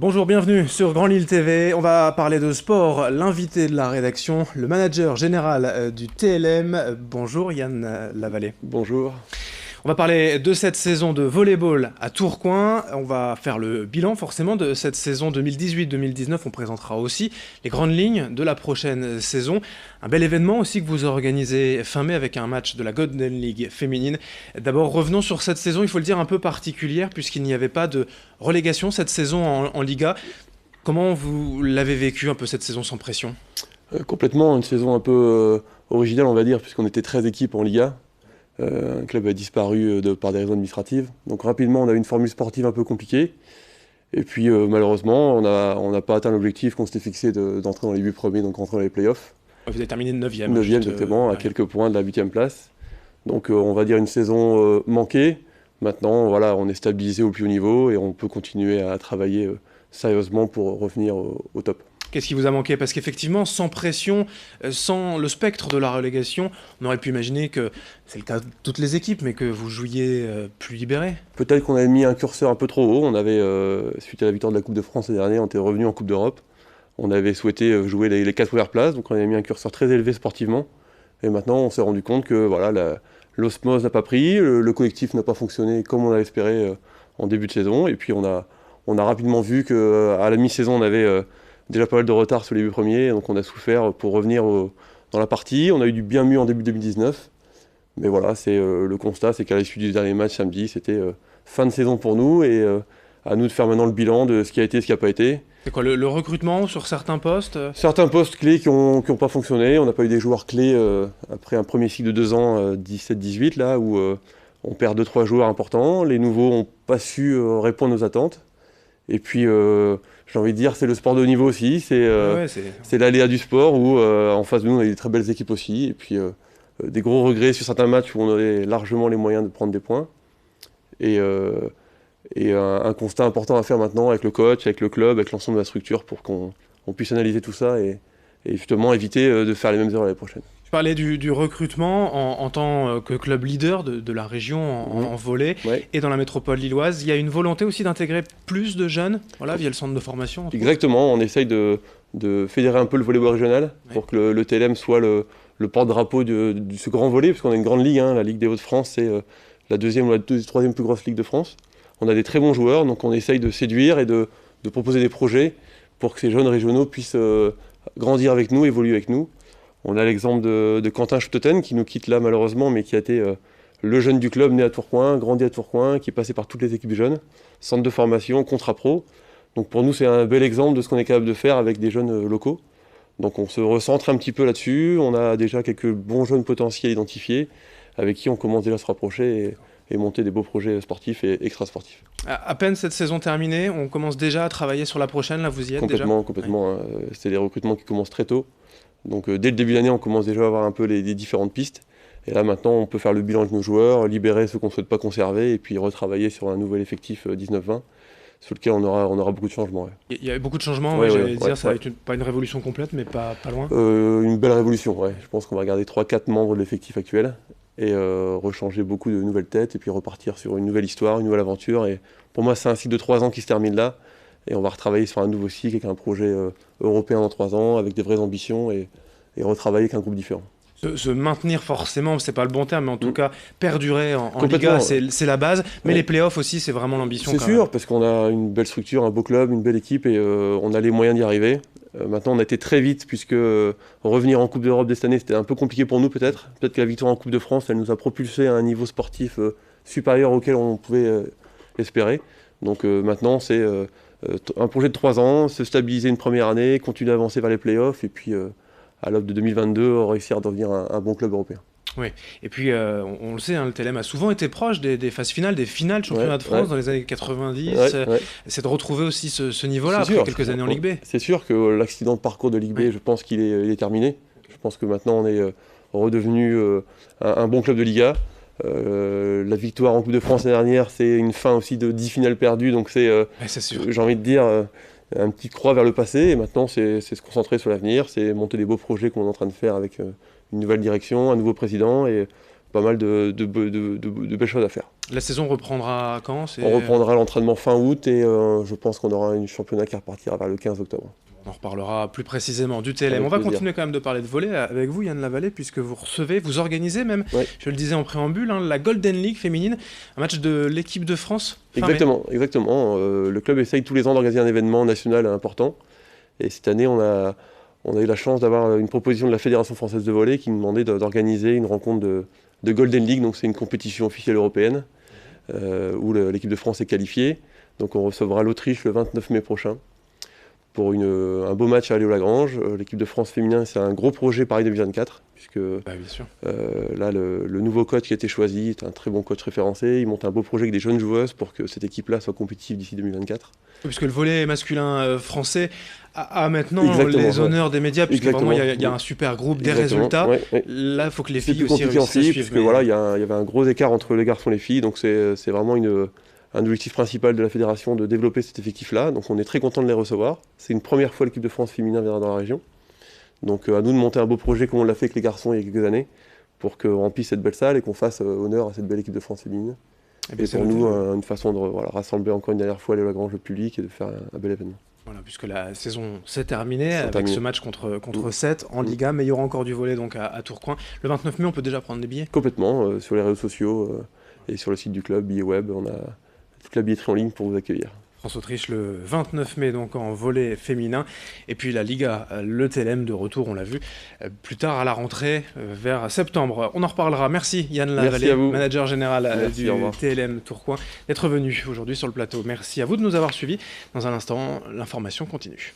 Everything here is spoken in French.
Bonjour, bienvenue sur Grand Lille TV. On va parler de sport. L'invité de la rédaction, le manager général du TLM. Bonjour Yann Lavallée. Bonjour. On va parler de cette saison de volleyball à Tourcoing. On va faire le bilan forcément de cette saison 2018-2019. On présentera aussi les grandes lignes de la prochaine saison. Un bel événement aussi que vous organisez fin mai avec un match de la Golden League féminine. D'abord, revenons sur cette saison, il faut le dire, un peu particulière puisqu'il n'y avait pas de relégation cette saison en Liga. Comment vous l'avez vécu un peu cette saison sans pression ? Complètement, une saison un peu originale on va dire, puisqu'on était 13 équipes en Liga. Un club a disparu par des raisons administratives. Donc rapidement, on a eu une formule sportive un peu compliquée. Et puis malheureusement, on n'a pas atteint l'objectif qu'on s'était fixé d'entrer dans les 8 premiers, donc rentrer dans les playoffs. Vous avez terminé 9e. 9e exactement, à quelques points de la 8e place. Donc on va dire une saison manquée. Maintenant, voilà, on est stabilisé au plus haut niveau et on peut continuer à travailler sérieusement pour revenir au top. Qu'est-ce qui vous a manqué ? Parce qu'effectivement, sans pression, sans le spectre de la relégation, on aurait pu imaginer que, c'est le cas de toutes les équipes, mais que vous jouiez plus libéré. Peut-être qu'on avait mis un curseur un peu trop haut. On avait, suite à la victoire de la Coupe de France l'année dernière, on était revenu en Coupe d'Europe. On avait souhaité jouer les 4 premières places, donc on avait mis un curseur très élevé sportivement. Et maintenant, on s'est rendu compte que voilà, l'osmose n'a pas pris, le collectif n'a pas fonctionné comme on l'avait espéré en début de saison. Et puis on a rapidement vu qu'à la mi-saison, on avait déjà pas mal de retard sur les 8 premiers, donc on a souffert pour revenir dans la partie. On a eu du bien mieux en début 2019, mais voilà, c'est le constat, c'est qu'à l'issue du dernier match samedi, c'était fin de saison pour nous, et à nous de faire maintenant le bilan de ce qui a été et ce qui n'a pas été. C'est quoi, le recrutement sur certains postes ? Certains postes clés qui ont pas fonctionné, on n'a pas eu des joueurs clés après un premier cycle de 2 ans, 17-18, là, où on perd 2-3 joueurs importants, les nouveaux n'ont pas su répondre aux attentes. Et puis, j'ai envie de dire, c'est le sport de haut niveau aussi, c'est l'aléa du sport où en face de nous, on a des très belles équipes aussi. Et puis, des gros regrets sur certains matchs où on avait largement les moyens de prendre des points. Et un constat important à faire maintenant avec le coach, avec le club, avec l'ensemble de la structure pour qu'on puisse analyser tout ça et justement éviter de faire les mêmes erreurs l'année prochaine. Tu parlais du recrutement en tant que club leader de la région en volley et dans la métropole lilloise. Il y a une volonté aussi d'intégrer plus de jeunes via le centre de formation. Exactement, on essaye de fédérer un peu le volleyball régional pour que le TLM soit le porte-drapeau de ce grand volley, parce qu'on a une grande ligue, la Ligue des Hauts-de-France, c'est la deuxième ou la troisième plus grosse ligue de France. On a des très bons joueurs, donc on essaye de séduire et de proposer des projets pour que ces jeunes régionaux puissent grandir avec nous, évoluer avec nous. On a l'exemple de Quentin Schtoten qui nous quitte là malheureusement, mais qui a été le jeune du club, né à Tourcoing, grandi à Tourcoing, qui est passé par toutes les équipes jeunes, centre de formation, contrat pro. Donc pour nous, c'est un bel exemple de ce qu'on est capable de faire avec des jeunes locaux. Donc on se recentre un petit peu là-dessus. On a déjà quelques bons jeunes potentiels identifiés avec qui on commence déjà à se rapprocher et monter des beaux projets sportifs et extra-sportifs. À peine cette saison terminée, on commence déjà à travailler sur la prochaine, là vous y êtes complètement, déjà ? Complètement. C'est des recrutements qui commencent très tôt. Donc dès le début de l'année, on commence déjà à avoir un peu les différentes pistes. Et là maintenant, on peut faire le bilan avec nos joueurs, libérer ceux qu'on ne souhaite pas conserver et puis retravailler sur un nouvel effectif 19-20 sur lequel on aura beaucoup de changements. Ouais. Il y a beaucoup de changements, ça va être pas une révolution complète, mais pas loin. Une belle révolution, ouais. Je pense qu'on va garder 3-4 membres de l'effectif actuel et rechanger beaucoup de nouvelles têtes et puis repartir sur une nouvelle histoire, une nouvelle aventure. Et pour moi, c'est un cycle de 3 ans qui se termine là. Et on va retravailler sur un nouveau cycle avec un projet européen dans 3 ans, avec des vraies ambitions et retravailler avec un groupe différent. Se maintenir forcément, c'est pas le bon terme, mais en tout cas perdurer en Liga, c'est la base. Mais les playoffs aussi, c'est vraiment l'ambition. C'est sûr, parce qu'on a une belle structure, un beau club, une belle équipe et on a les moyens d'y arriver. Maintenant, on a été très vite, puisque revenir en Coupe d'Europe cette année, c'était un peu compliqué pour nous peut-être. Peut-être que la victoire en Coupe de France, elle nous a propulsé à un niveau sportif supérieur auquel on pouvait espérer. Donc maintenant, c'est un projet de 3 ans, se stabiliser une première année, continuer à avancer vers les playoffs et puis à l'aube de 2022, réussir à devenir un bon club européen. Oui, et puis on le sait, le TLM a souvent été proche des phases finales, des finales de championnat de France dans les années 90. C'est de retrouver aussi ce niveau-là après quelques années en Ligue B. C'est sûr que l'accident de parcours de Ligue B, je pense qu'il est terminé. Je pense que maintenant on est redevenu un bon club de Liga. La victoire en Coupe de France l'année dernière, c'est une fin aussi de 10 finales perdues, donc c'est j'ai envie de dire un petit croix vers le passé, et maintenant c'est se concentrer sur l'avenir, c'est monter des beaux projets qu'on est en train de faire avec une nouvelle direction, un nouveau président et pas mal de belles choses à faire. La saison reprendra quand? On reprendra l'entraînement fin août et je pense qu'on aura une championnat qui repartira vers le 15 octobre. On en reparlera plus précisément du TLM. Avec On va plaisir. continuer quand même de parler de volley avec vous, Yann Lavallée, puisque vous recevez, vous organisez même, je le disais en préambule, la Golden League féminine, un match de l'équipe de France. Exactement. Le club essaye tous les ans d'organiser un événement national important. Et cette année, on a eu la chance d'avoir une proposition de la Fédération française de volley qui nous demandait d'organiser une rencontre de Golden League. Donc c'est une compétition officielle européenne où l'équipe de France est qualifiée. Donc on recevra l'Autriche le 29 mai prochain pour un beau match à Alléo-Lagrange. L'équipe de France féminin, c'est un gros projet Paris 2024, puisque bien sûr. là, le nouveau coach qui a été choisi est un très bon coach référencé. Il monte un beau projet avec des jeunes joueuses pour que cette équipe-là soit compétitive d'ici 2024. Puisque le volley masculin français a maintenant les honneurs des médias, puisque vraiment il y a un super groupe, des résultats. Là, il faut que les filles aussi réussissent à suivre. Parce que voilà, il y avait un gros écart entre les garçons et les filles, donc c'est vraiment un objectif principal de la fédération de développer cet effectif-là. Donc on est très content de les recevoir. C'est une première fois que l'équipe de France féminin viendra dans la région. Donc à nous de monter un beau projet comme on l'a fait avec les garçons il y a quelques années, pour qu'on remplisse cette belle salle et qu'on fasse honneur à cette belle équipe de France féminine. Et pour nous, une façon de rassembler encore une dernière fois Alléo-Lagrange le public et de faire un bel événement. Voilà, puisque la saison s'est terminée avec ce match contre 7 en Liga, mais il y aura encore du volley donc à Tourcoing. Le 29 mai, on peut déjà prendre des billets? Complètement, sur les réseaux sociaux et sur le site du club, billets web, on a toute la billetterie en ligne pour vous accueillir. France-Autriche le 29 mai, donc en volley féminin. Et puis la Liga, le TLM de retour, on l'a vu, plus tard à la rentrée, vers septembre. On en reparlera. Merci Yann Lavallée, manager général du TLM Tourcoing, d'être venu aujourd'hui sur le plateau. Merci à vous de nous avoir suivis. Dans un instant, l'information continue.